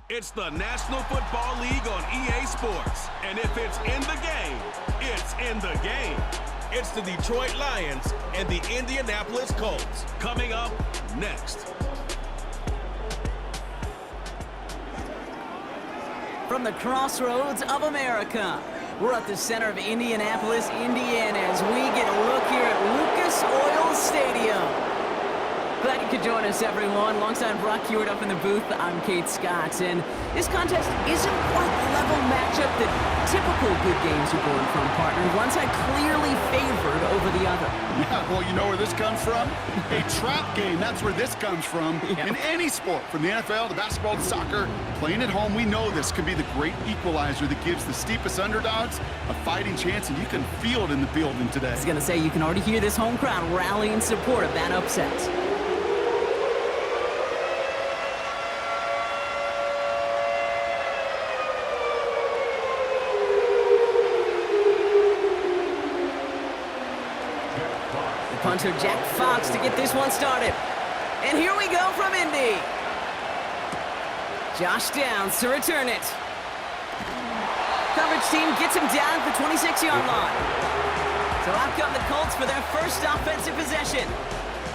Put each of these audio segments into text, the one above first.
It's the National Football League on EA Sports. And if it's in the game, it's in the game. It's the Detroit Lions and the Indianapolis Colts. Coming up next. From the crossroads of America, we're at the center of Indianapolis, Indiana, as we get a look here at Lucas Oil Stadium. Glad you could join us, everyone. Alongside Brock Hewitt up in the booth, I'm Kate Scott. And this contest isn't quite the level matchup that typical good games are born from, partner. One side clearly favored over the other. Yeah, well, you know where this comes from? A trap game. That's where this comes from. In any sport, from the NFL to basketball to soccer, playing at home, we know this can be the great equalizer that gives the steepest underdogs a fighting chance, and you can feel it in the building today. I was going to say, you can already hear this home crowd rally in support of that upset. Punter Jack Fox to get this one started. And here we go from Indy. Josh Downs to return it. Coverage team gets him down at the 26-yard line. So out come the Colts for their first offensive possession.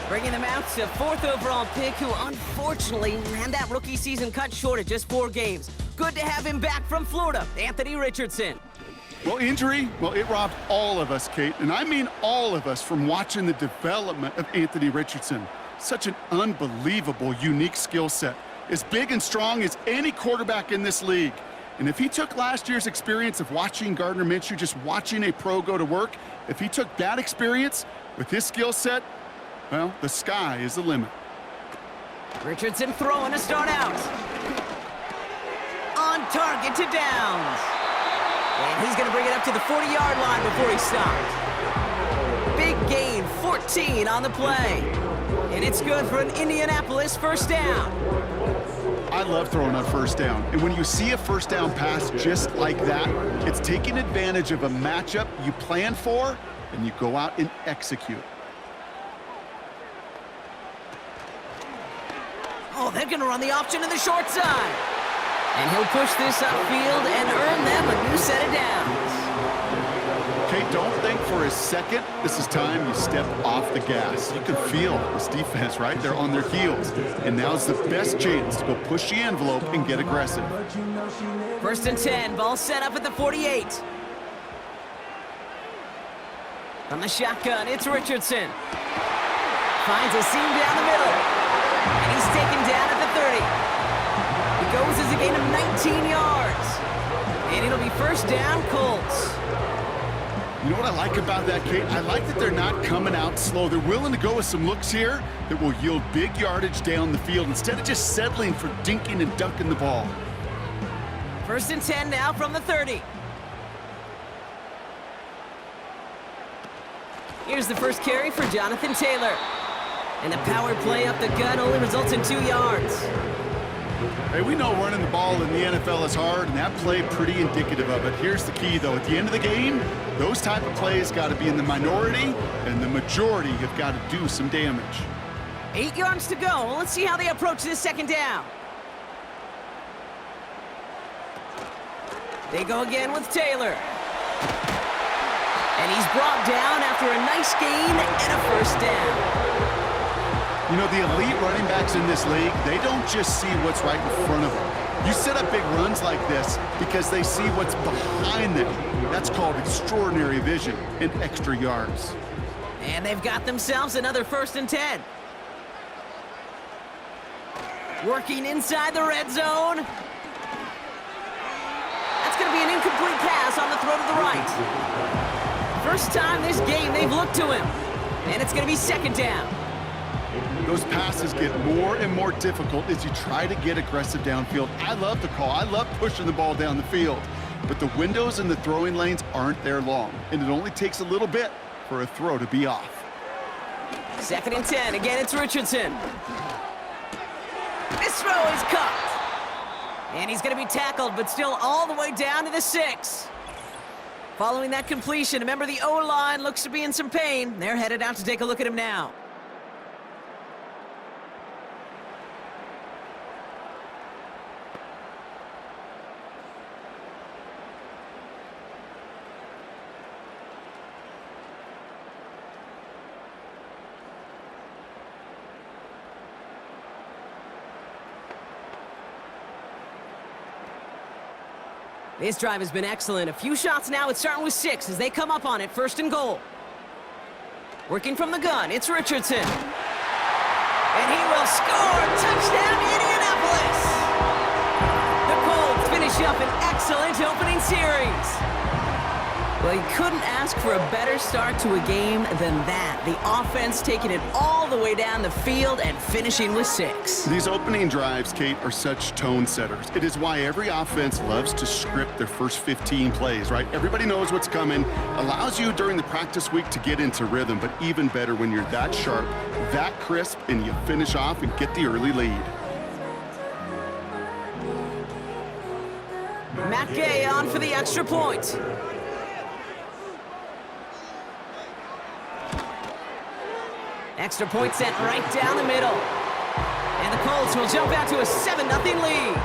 Bringing them out to fourth overall pick, who unfortunately ran that rookie season cut short at just 4 games. Good to have him back from Florida, Anthony Richardson. Well, injury, well, it robbed all of us, Kate, and I mean all of us, from watching the development of Anthony Richardson. Such an unbelievable, unique skill set. As big and strong as any quarterback in this league. And if he took last year's experience of watching Gardner Minshew, just watching a pro go to work, if he took that experience with his skill set, well, the sky is the limit. Richardson throwing to start out. On target to Downs. And he's going to bring it up to the 40-yard line before he stops. Big gain, 14 on the play. And it's good for an Indianapolis first down. I love throwing on first down. And when you see a first down pass just like that, it's taking advantage of a matchup you plan for, and you go out and execute. Oh, they're going to run the option to the short side. And he'll push this upfield and earn them a new set of downs. Okay, don't think for a second this is time you step off the gas. You can feel this defense, right? They're on their heels. And now's the best chance to go push the envelope and get aggressive. First and 10, ball set up at the 48. From the shotgun, it's Richardson. Finds a seam down the middle. And he's taken down at the 30. Goes as a gain of 19 yards. And it'll be first down, Colts. You know what I like about that, Kate? I like that they're not coming out slow. They're willing to go with some looks here that will yield big yardage down the field instead of just settling for dinking and dunking the ball. First and 10 now from the 30. Here's the first carry for Jonathan Taylor. And the power play up the gut only results in 2 yards. Hey, we know running the ball in the NFL is hard, and that play pretty indicative of it. Here's the key, though. At the end of the game, those type of plays got to be in the minority, and the majority have got to do some damage. 8 yards to go. Well, let's see how they approach this second down. They go again with Taylor. And he's brought down after a nice gain and a first down. You know, the elite running backs in this league, they don't just see what's right in front of them. You set up big runs like this because they see what's behind them. That's called extraordinary vision and extra yards. And they've got themselves another first and 10. Working inside the red zone. That's going to be an incomplete pass on the throw to the right. First time this game they've looked to him. And it's going to be second down. Those passes get more and more difficult as you try to get aggressive downfield. I love the call. I love pushing the ball down the field. But the windows in the throwing lanes aren't there long, and it only takes a little bit for a throw to be off. Second and 10. Again, it's Richardson. This throw is caught. And he's going to be tackled, but still all the way down to the 6. Following that completion, a member of the O-line looks to be in some pain. They're headed out to take a look at him now. This drive has been excellent. A few shots now. It's starting with 6 as they come up on it. 1st and goal. Working from the gun, it's Richardson. And he will score. Touchdown, Indianapolis! The Colts finish up an excellent opening series. Well, you couldn't ask for a better start to a game than that. The offense taking it all the way down the field and finishing with 6. These opening drives, Kate, are such tone setters. It is why every offense loves to script their first 15 plays, right? Everybody knows what's coming. Allows you during the practice week to get into rhythm, but even better when you're that sharp, that crisp, and you finish off and get the early lead. Matt Gay on for the extra point. Extra point sent right down the middle. And the Colts will jump out to a 7-0 lead.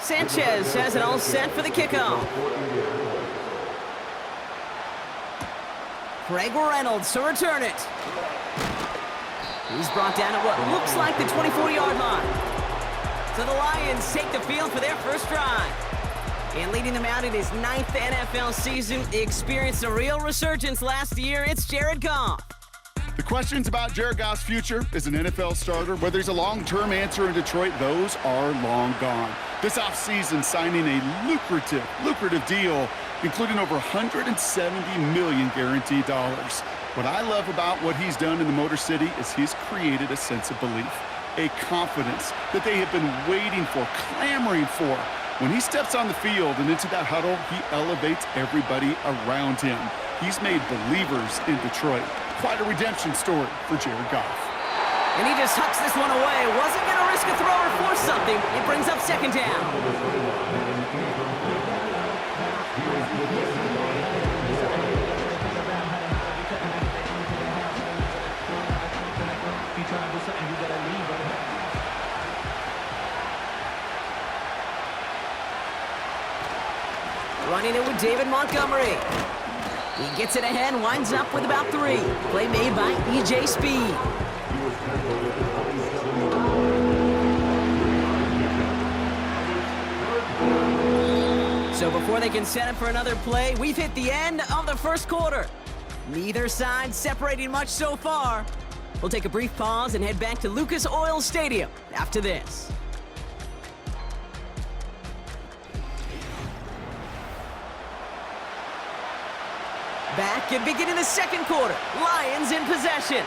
Sanchez has it all set for the kickoff. Craig Reynolds to return it. He's brought down at what looks like the 24-yard line. So the Lions take the field for their first drive. And leading them out in his 9th NFL season, he experienced a real resurgence last year. It's Jared Goff. The questions about Jared Goff's future as an NFL starter, whether he's a long-term answer in Detroit, those are long gone. This offseason, signing a lucrative deal, including over $170 million guaranteed dollars. What I love about what he's done in the Motor City is he's created a sense of belief, a confidence that they have been waiting for, clamoring for. When he steps on the field and into that huddle, he elevates everybody around him. He's made believers in Detroit. Quite a redemption story for Jared Goff. And he just hucks this one away. Wasn't going to risk a throw or force something. It brings up 2nd down. Running it with David Montgomery. He gets it ahead, winds up with about 3. Play made by E.J. Speed. So before they can set up for another play, we've hit the end of the first quarter. Neither side separating much so far. We'll take a brief pause and head back to Lucas Oil Stadium after this. Back and beginning the second quarter. Lions in possession.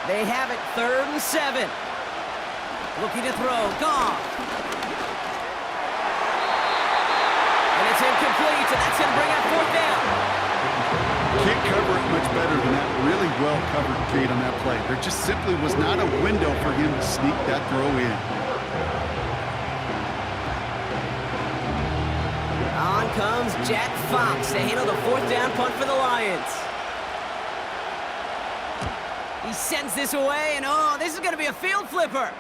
They have it 3rd and 7. Looking to throw. Goff. And it's incomplete, and that's going to bring up 4th down. Can't cover it much better than that. Really well covered, Kate, on that play. There just simply was not a window for him to sneak that throw in. On comes Jack Fox to handle the 4th down punt for the Lions. He sends this away, and oh, this is going to be a field flipper.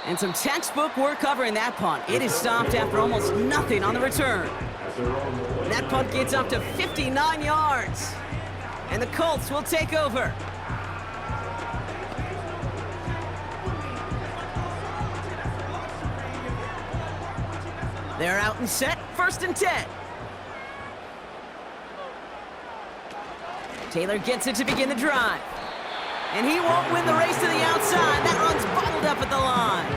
And some textbook work covering that punt. It is stopped after almost nothing on the return. That punt gets up to 59 yards. And the Colts will take over. They're out and set, 1st and 10. Taylor gets it to begin the drive. And he won't win the race to the outside. That run's bottled up at the line.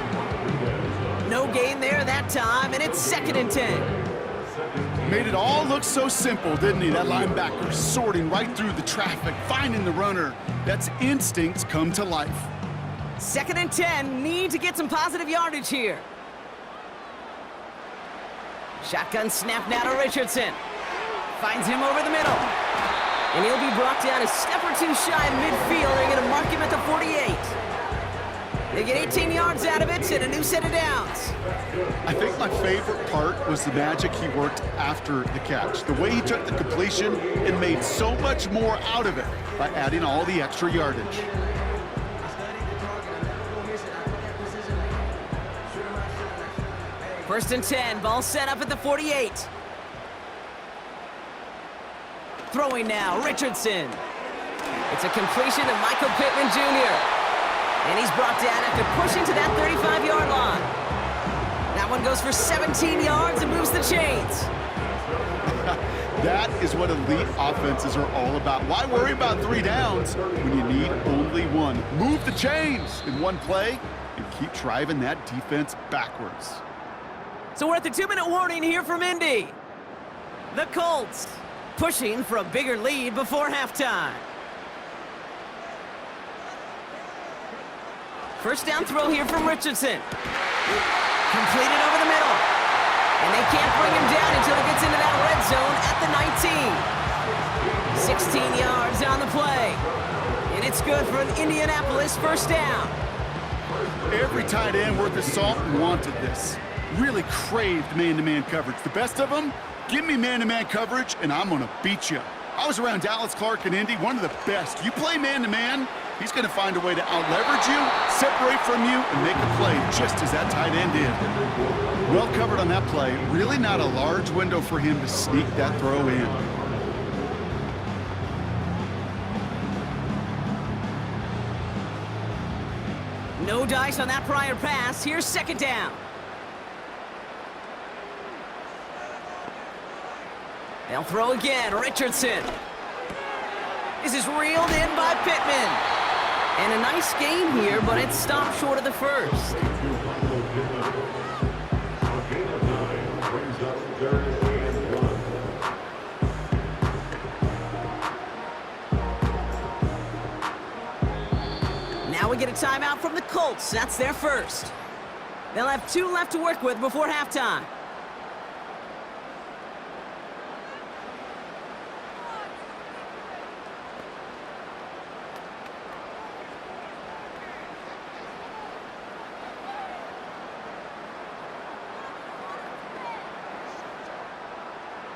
No gain there that time, and it's 2nd and 10. Made it all look so simple, didn't he? That linebacker sorting right through the traffic, finding the runner. That's instincts come to life. 2nd and 10, need to get some positive yardage here. Shotgun snap now to Richardson. Finds him over the middle. And he'll be brought down a step or 2 shy of midfield. They're going to mark him at the 48. They get 18 yards out of it and a new set of downs. I think my favorite part was the magic he worked after the catch. The way he took the completion and made so much more out of it by adding all the extra yardage. First and 10, ball set up at the 48. Throwing now, Richardson. It's a completion to Michael Pittman Jr. And he's brought down after pushing to that 35-yard line. That one goes for 17 yards and moves the chains. That is what elite offenses are all about. Why worry about 3 downs when you need only one? Move the chains in one play and keep driving that defense backwards. So we're at the 2-minute warning here from Indy. The Colts pushing for a bigger lead before halftime. First down throw here from Richardson. Completed over the middle. And they can't bring him down until he gets into that red zone at the 19. 16 yards on the play. And it's good for an Indianapolis first down. Every tight end worth his salt wanted this. Really craved man-to-man coverage. The best of them, give me man-to-man coverage and I'm going to beat you. I was around Dallas Clark and Indy, one of the best. You play man-to-man, he's going to find a way to out-leverage you, separate from you, and make a play just as that tight end did. Well covered on that play. Really not a large window for him to sneak that throw in. No dice on that prior pass. Here's second down. They'll throw again. Richardson. This is reeled in by Pittman. And a nice game here, but it stopped short of the first. Now we get a timeout from the Colts. That's their first. They'll have 2 left to work with before halftime.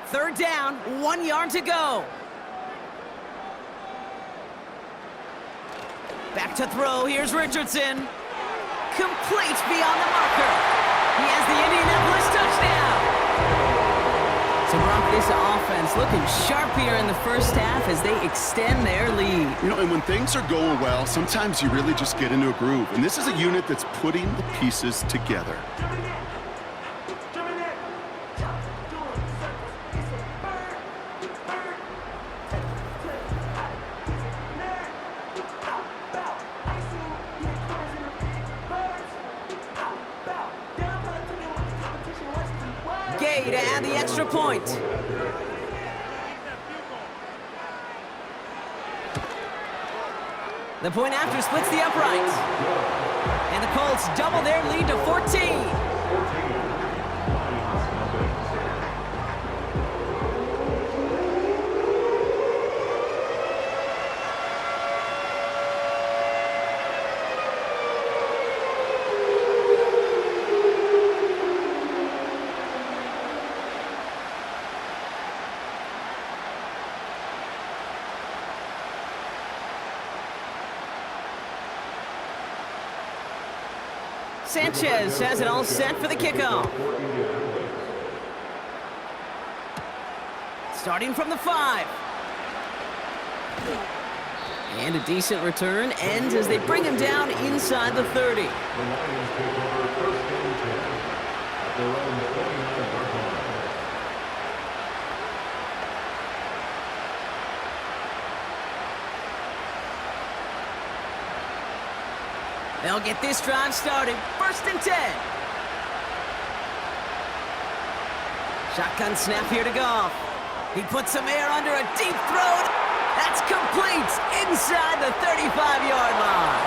Third down, 1 yard to go. Back to throw, here's Richardson. Complete beyond the marker. He has the Indianapolis touchdown. So Brock, this offense looking sharp here in the first half as they extend their lead. You know, and when things are going well, sometimes you really just get into a groove. And this is a unit that's putting the pieces together. To add the extra point. The point after splits the uprights. And the Colts double their lead to 14. Sanchez has it all set for the kickoff. Starting from the 5. And a decent return ends as they bring him down inside the 30. They'll get this drive started. First and 10. Shotgun snap here to Goff. He puts some air under a deep throw. That's complete inside the 35-yard line.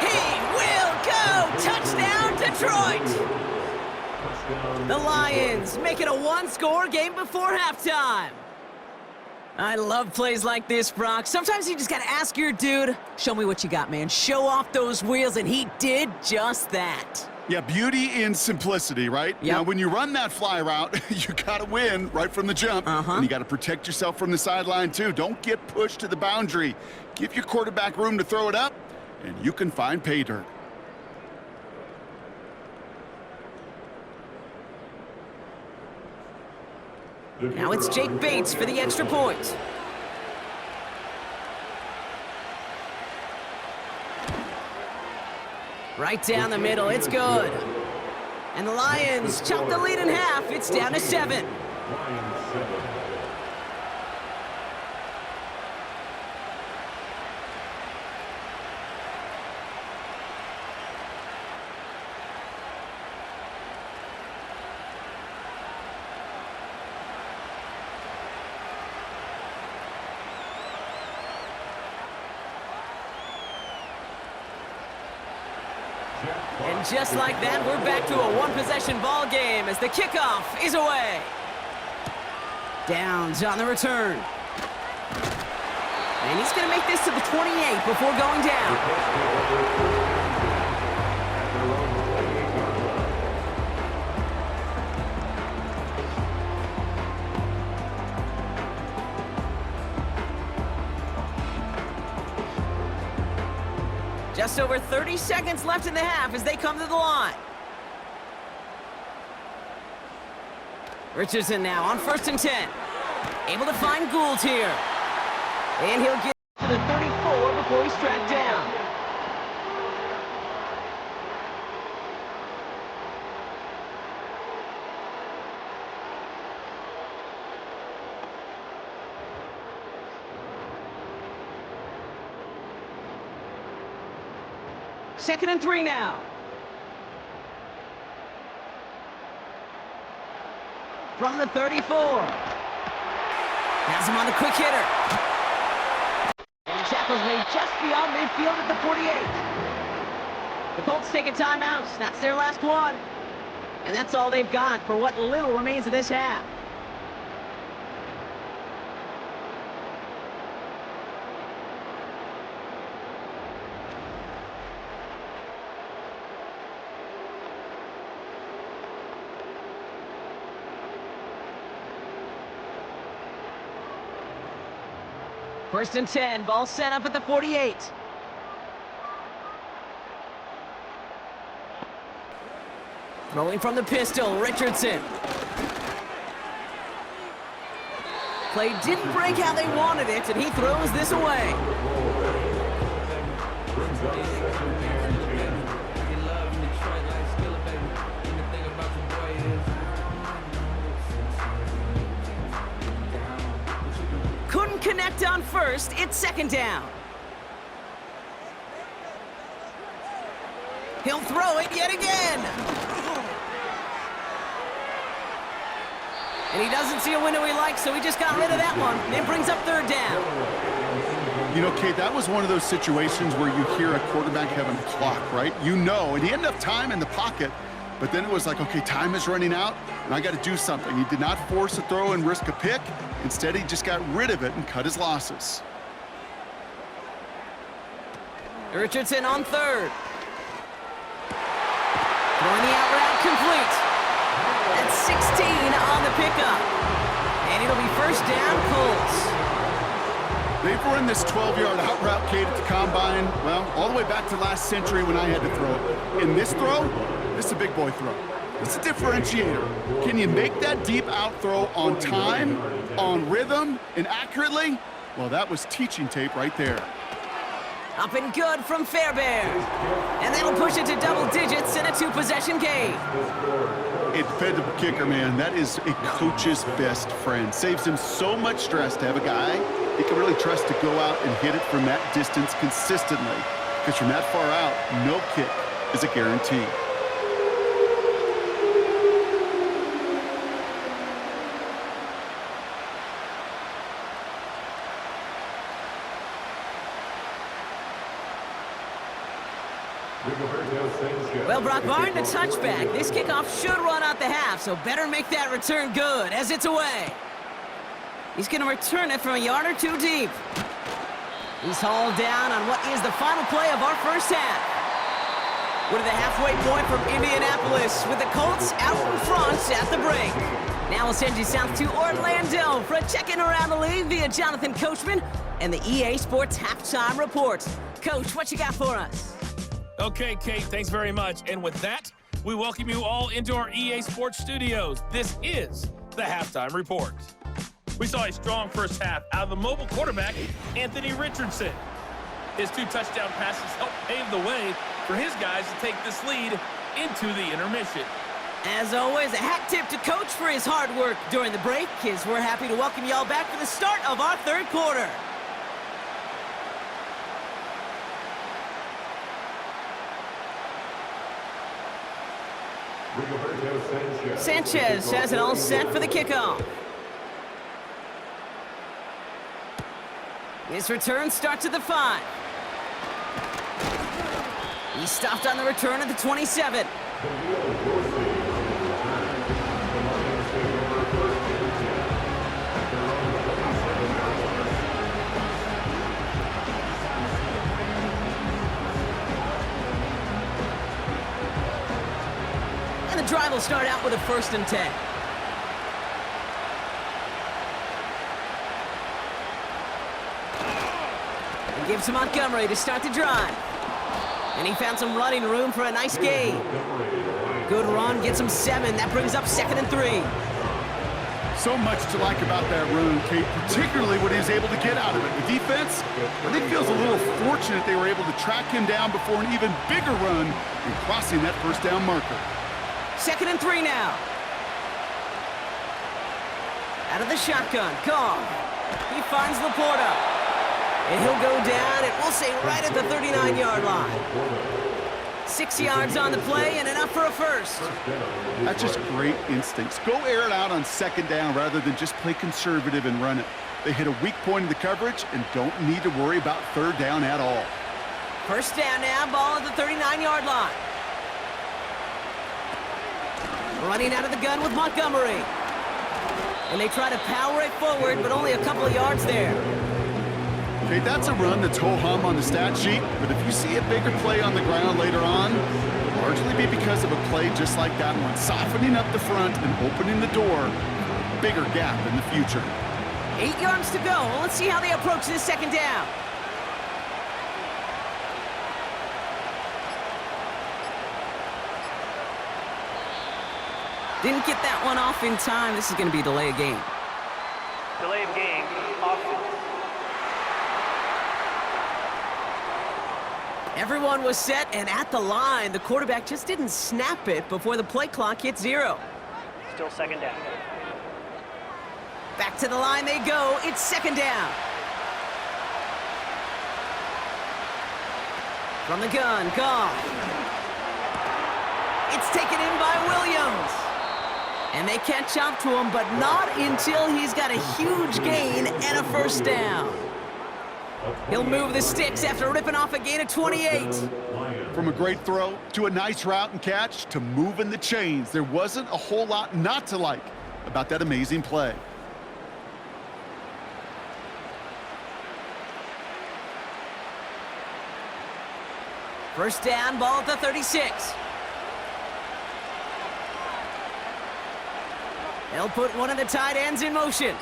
He will go. Touchdown, Detroit. The Lions make it a 1-score game before halftime. I love plays like this, Brock. Sometimes you just gotta ask your dude, show me what you got, man. Show off those wheels, and he did just that. Yeah, beauty in simplicity, right? Yep. Now, when you run that fly route, you gotta win right from the jump. And you gotta protect yourself from the sideline, too. Don't get pushed to the boundary. Give your quarterback room to throw it up, and you can find pay dirt. Now it's Jake Bates for the extra point. Right down the middle, it's good. And the Lions chop the lead in half. It's down to 7. And just like that, we're back to a one-possession ball game as the kickoff is away. Downs on the return. And he's going to make this to the 28 before going down. Just over 30 seconds left in the half as they come to the line. Richardson now on 1st and 10. Able to find Gould here. And he'll get to the 34 before he's tracked down. Second and 3 now. From the 34. Has him on the quick hitter. And the tackle's made just beyond midfield at the 48. The Colts take a timeout. That's their last one. And that's all they've got for what little remains of this half. First and 10, ball set up at the 48. Throwing from the pistol, Richardson. Play didn't break how they wanted it, and he throws this away. Connect on first, it's second down. He'll throw it yet again. And he doesn't see a window he likes, so he just got rid of that one. It brings up 3rd down. You know, Kate, that was one of those situations where you hear a quarterback having a clock, right? You know, and he had enough time in the pocket, but then it was like, okay, time is running out, and I got to do something. He did not force a throw and risk a pick. Instead, he just got rid of it and cut his losses. Richardson on 3rd. Throwing the out route complete. That's 16 on the pickup. And it'll be 1st down, Colts. They've run this 12-yard out route, Kate, at the combine, well, all the way back to last century when I had to throw it. In this throw, this is a big boy throw. It's a differentiator. Can you make that deep out throw on time, on rhythm, and accurately? Well, that was teaching tape right there. Up and good from Fairbairn. And that'll push it to double digits in a 2-possession game. A dependable kicker, man. That is a coach's best friend. Saves him so much stress to have a guy he can really trust to go out and hit it from that distance consistently. Because from that far out, no kick is a guarantee. Well, Brock, barring the touchback, this kickoff should run out the half, so better make that return good as it's away. He's going to return it from a yard or two deep. He's hauled down on what is the final play of our first half. We're to the halfway point from Indianapolis with the Colts out in front at the break. Now we'll send you south to Orlando for a check-in around the league via Jonathan Coachman and the EA Sports Halftime Report. Coach, what you got for us? Okay, Kate, thanks very much. And with that, we welcome you all into our EA Sports studios. This is the Halftime Report. We saw a strong first half out of the mobile quarterback, Anthony Richardson. His 2 touchdown passes helped pave the way for his guys to take this lead into the intermission. As always, a hat tip to Coach for his hard work during the break, as we're happy to welcome y'all back for the start of our third quarter. Sanchez has it all set for the kickoff. His return starts at the 5. He stopped on the return at the 27. And the drive will start out with a 1st and 10. He gives to Montgomery to start the drive. And he found some running room for a nice gain. Good run, gets him 7. That brings up 2nd and 3. So much to like about that run, Kate, particularly what he was able to get out of it. The defense, I think, feels a little fortunate they were able to track him down before an even bigger run and crossing that 1st down marker. 2nd and 3 now. Out of the shotgun, Goff. He finds Laporta. And he'll go down, and we'll say right at the 39-yard line. 6 yards on the play and enough for a 1st. That's just great instincts. Go air it out on 2nd down rather than just play conservative and run it. They hit a weak point in the coverage and don't need to worry about 3rd down at all. 1st down now, ball at the 39-yard line. Running out of the gun with Montgomery. And they try to power it forward, but only a couple of yards there. Okay, that's a run that's ho-hum on the stat sheet, but if you see a bigger play on the ground later on, it'll largely be because of a play just like that one, softening up the front and opening the door for a bigger gap in the future. 8 yards to go. Let's see how they approach this 2nd down. Didn't get that one off in time. This is going to be a delay of game. Delay of game, offense. Everyone was set and at the line. The quarterback just didn't snap it before the play clock hit 0. Still 2nd down. Back to the line they go. It's 2nd down. From the gun, Goff. It's taken in by Williams. And they catch up to him, but not until he's got a huge gain and a 1st down. He'll move the sticks after ripping off a gain of 28. From a great throw to a nice route and catch to moving the chains, there wasn't a whole lot not to like about that amazing play. First down, ball at the 36. They'll put one of the tight ends in motion.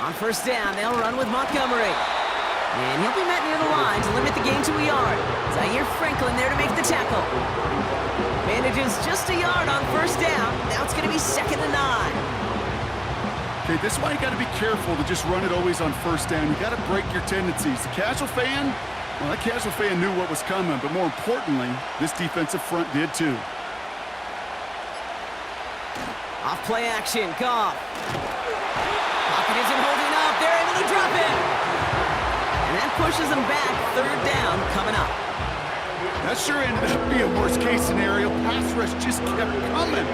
On 1st down, they'll run with Montgomery. And he'll be met near the line to limit the gain to a yard. Zaire Franklin there to make the tackle. Manages just a yard on 1st down. Now it's going to be 2nd and 9. Okay, this is why you got to be careful to just run it always on 1st down. You got to break your tendencies. The casual fan, well, that casual fan knew what was coming, but more importantly, this defensive front did too. Off play action, Goff. Pocket isn't holding up. They're able to drop it. And that pushes them back. 3rd down coming up. That sure ended up being a worst-case scenario. Pass rush just kept coming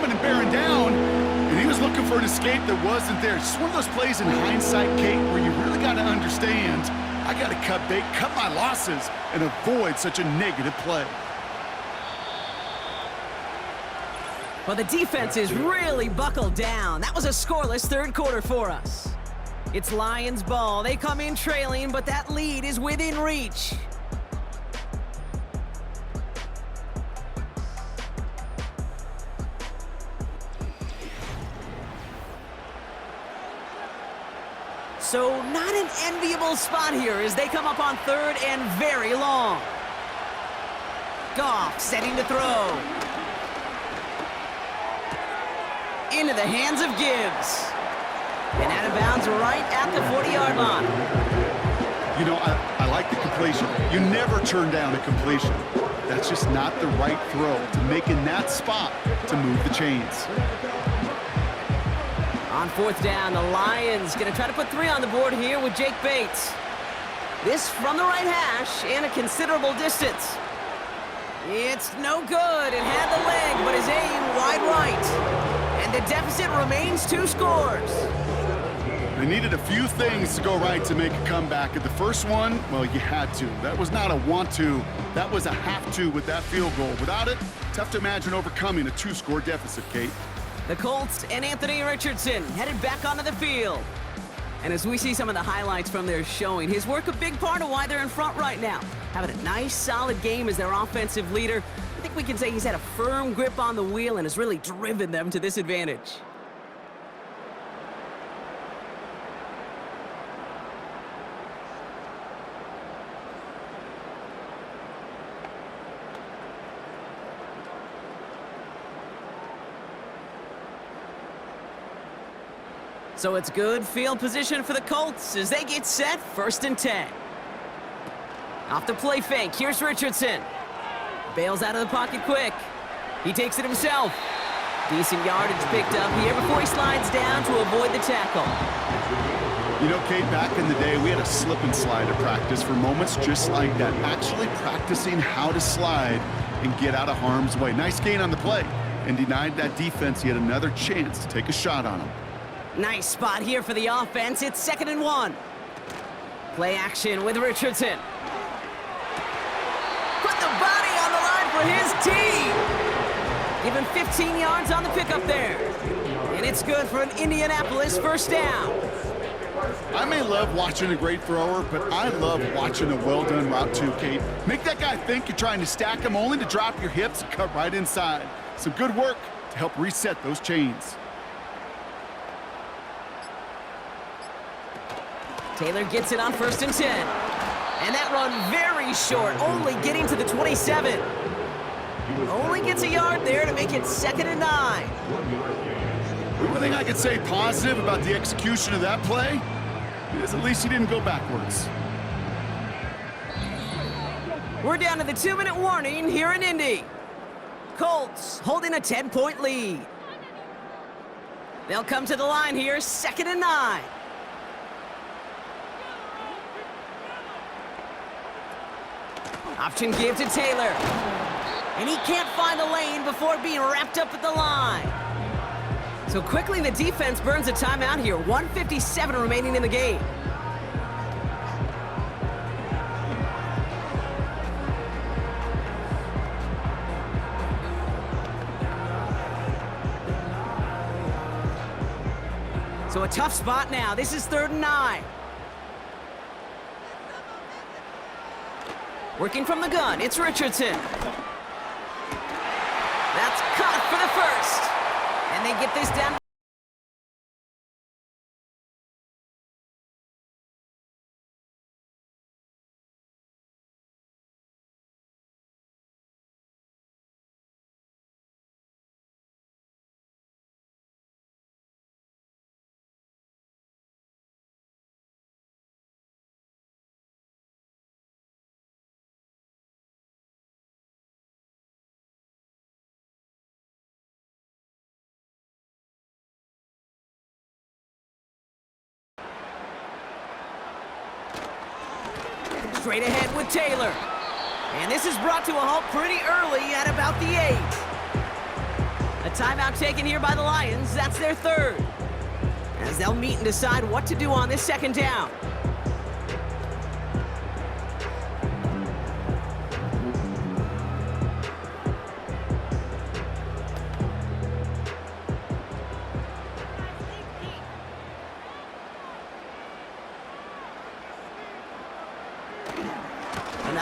and bearing down. And he was looking for an escape that wasn't there. It's just one of those plays in hindsight, Kate, where you really got to understand, I got to cut bait, cut my losses, and avoid such a negative play. Well, the defense is really buckled down. That was a scoreless third quarter for us. It's Lions ball. They come in trailing, but that lead is within reach. So not an enviable spot here as they come up on third and very long. Goff setting to throw. Into the hands of Gibbs. And out of bounds right at the 40-yard line. You know, I like the completion. You never turn down a completion. That's just not the right throw to make in that spot to move the chains. On fourth down, the Lions going to try to put 3 on the board here with Jake Bates. This from the right hash and a considerable distance. It's no good. It had the leg, but his aim wide right. And the deficit remains 2 scores. They needed a few things to go right to make a comeback. At the first one, well, you had to. That was not a want to. That was a have to with that field goal. Without it, tough to imagine overcoming a 2-score deficit, Kate. The Colts and Anthony Richardson headed back onto the field. And as we see some of the highlights from their showing, his work a big part of why they're in front right now. Having a nice, solid game as their offensive leader. I think we can say he's had a firm grip on the wheel and has really driven them to this advantage. So it's good field position for the Colts as they get set, 1st and 10. Off the play fake, here's Richardson. Bails out of the pocket quick. He takes it himself. Decent yardage picked up here before he slides down to avoid the tackle. You know, Kate, back in the day, we had a slip and slide at practice for moments just like that. Actually practicing how to slide and get out of harm's way. Nice gain on the play and denied that defense yet another chance to take a shot on him. Nice spot here for the offense. It's 2nd and 1. Play action with Richardson. Put the body on the line for his team. Give him 15 yards on the pickup there. And it's good for an Indianapolis 1st down. I may love watching a great thrower, but I love watching a well-done route too, Kate. Make that guy think you're trying to stack him only to drop your hips and cut right inside. Some good work to help reset those chains. Taylor gets it on 1st and 10. And that run very short, only getting to the 27. Only gets a yard there to make it 2nd and 9. One thing I can say positive about the execution of that play is at least he didn't go backwards. We're down to the 2-minute warning here in Indy. Colts holding a 10-point lead. They'll come to the line here, 2nd and 9. Option give to Taylor. And he can't find the lane before being wrapped up at the line. So quickly the defense burns a timeout here. 1:57 remaining in the game. So a tough spot now. This is 3rd and 9. Working from the gun, it's Richardson. That's caught for the 1st. And they get this down. Straight ahead with Taylor. And this is brought to a halt pretty early at about the 8. A timeout taken here by the Lions. That's their 3rd. As they'll meet and decide what to do on this 2nd down.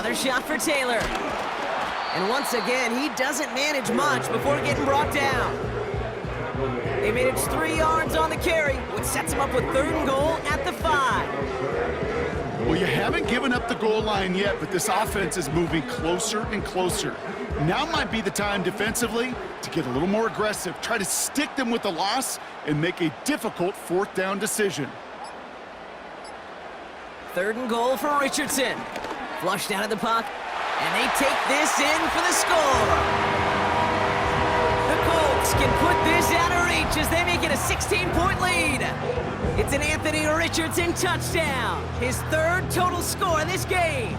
Another shot for Taylor. And once again, he doesn't manage much before getting brought down. They managed 3 yards on the carry, which sets him up with 3rd and goal at the 5. Well, you haven't given up the goal line yet, but this offense is moving closer and closer. Now might be the time defensively to get a little more aggressive, try to stick them with the loss, and make a difficult 4th down decision. 3rd and goal for Richardson. Flushed out of the puck, and they take this in for the score. The Colts can put this out of reach as they make it a 16-point lead. It's an Anthony Richardson touchdown, his 3rd total score in this game.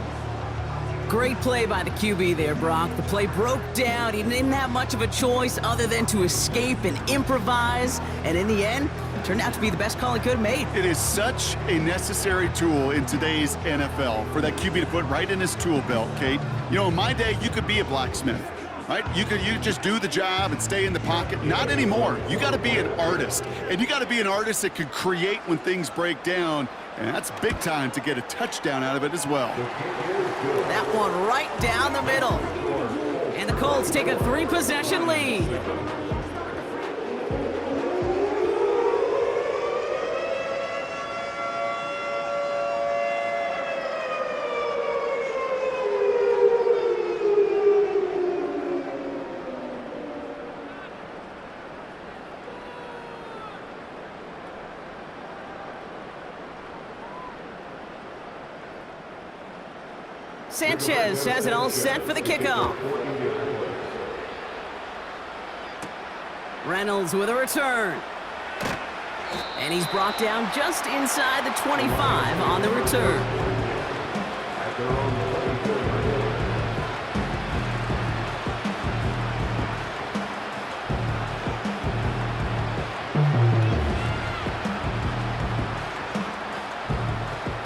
Great play by the QB there, Brock. The play broke down. He didn't have much of a choice other than to escape and improvise. And in the end, it turned out to be the best call he could have made. It is such a necessary tool in today's NFL for that QB to put right in his tool belt, Kate. You know, in my day, you could be a blacksmith, right? You just do the job and stay in the pocket. Not anymore. You got to be an artist. And you got to be an artist that can create when things break down. And that's big time to get a touchdown out of it as well. That one right down the middle. And the Colts take a 3-possession lead. Sanchez has it all set for the kickoff. Reynolds with a return. And he's brought down just inside the 25 on the return.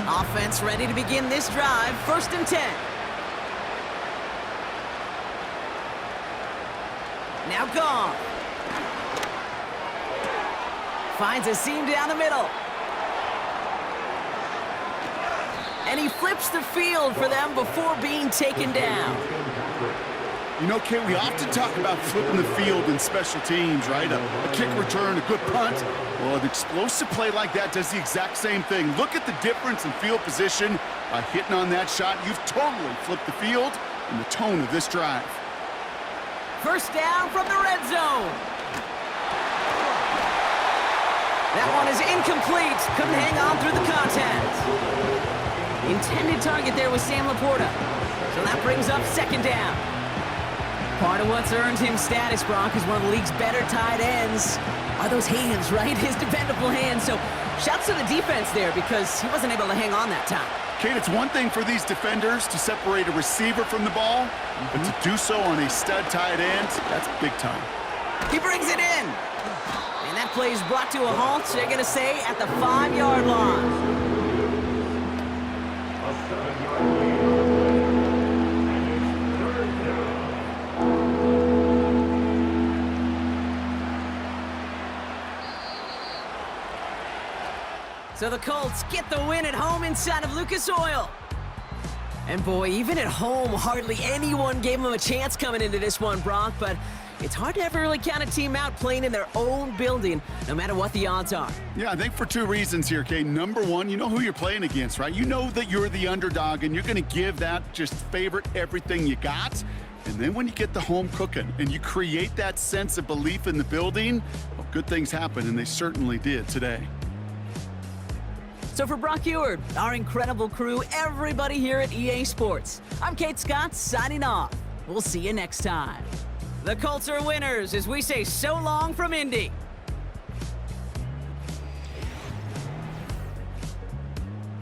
Offense ready to begin this drive. 1st and 10. Now gone. Finds a seam down the middle. And he flips the field for them before being taken down. You know, Kate, we often talk about flipping the field in special teams, right? A kick return, a good punt. Well, an explosive play like that does the exact same thing. Look at the difference in field position. By hitting on that shot, you've totally flipped the field and the tone of this drive. 1st down from the red zone. That one is incomplete. Couldn't hang on through the contact. Intended target there was Sam Laporta. So that brings up 2nd down. Part of what's earned him status, Brock, is one of the league's better tight ends. Are those hands, right? His dependable hands. So shouts to the defense there because he wasn't able to hang on that time. Kate, it's one thing for these defenders to separate a receiver from the ball, but to do so on a stud tight end, that's big time. He brings it in. And that play is brought to a halt, they're going to say, at the 5-yard line. So the Colts get the win at home inside of Lucas Oil. And boy, even at home, hardly anyone gave them a chance coming into this one, Brock, but it's hard to ever really count a team out playing in their own building, no matter what the odds are. Yeah, I think for 2 reasons here, Kate. Number one, you know who you're playing against, right? You know that you're the underdog, and you're going to give that just favorite everything you got. And then when you get the home cooking and you create that sense of belief in the building, well, good things happen, and they certainly did today. So for Brock Eward, our incredible crew, everybody here at EA Sports, I'm Kate Scott signing off. We'll see you next time. The Colts are winners as we say so long from Indy.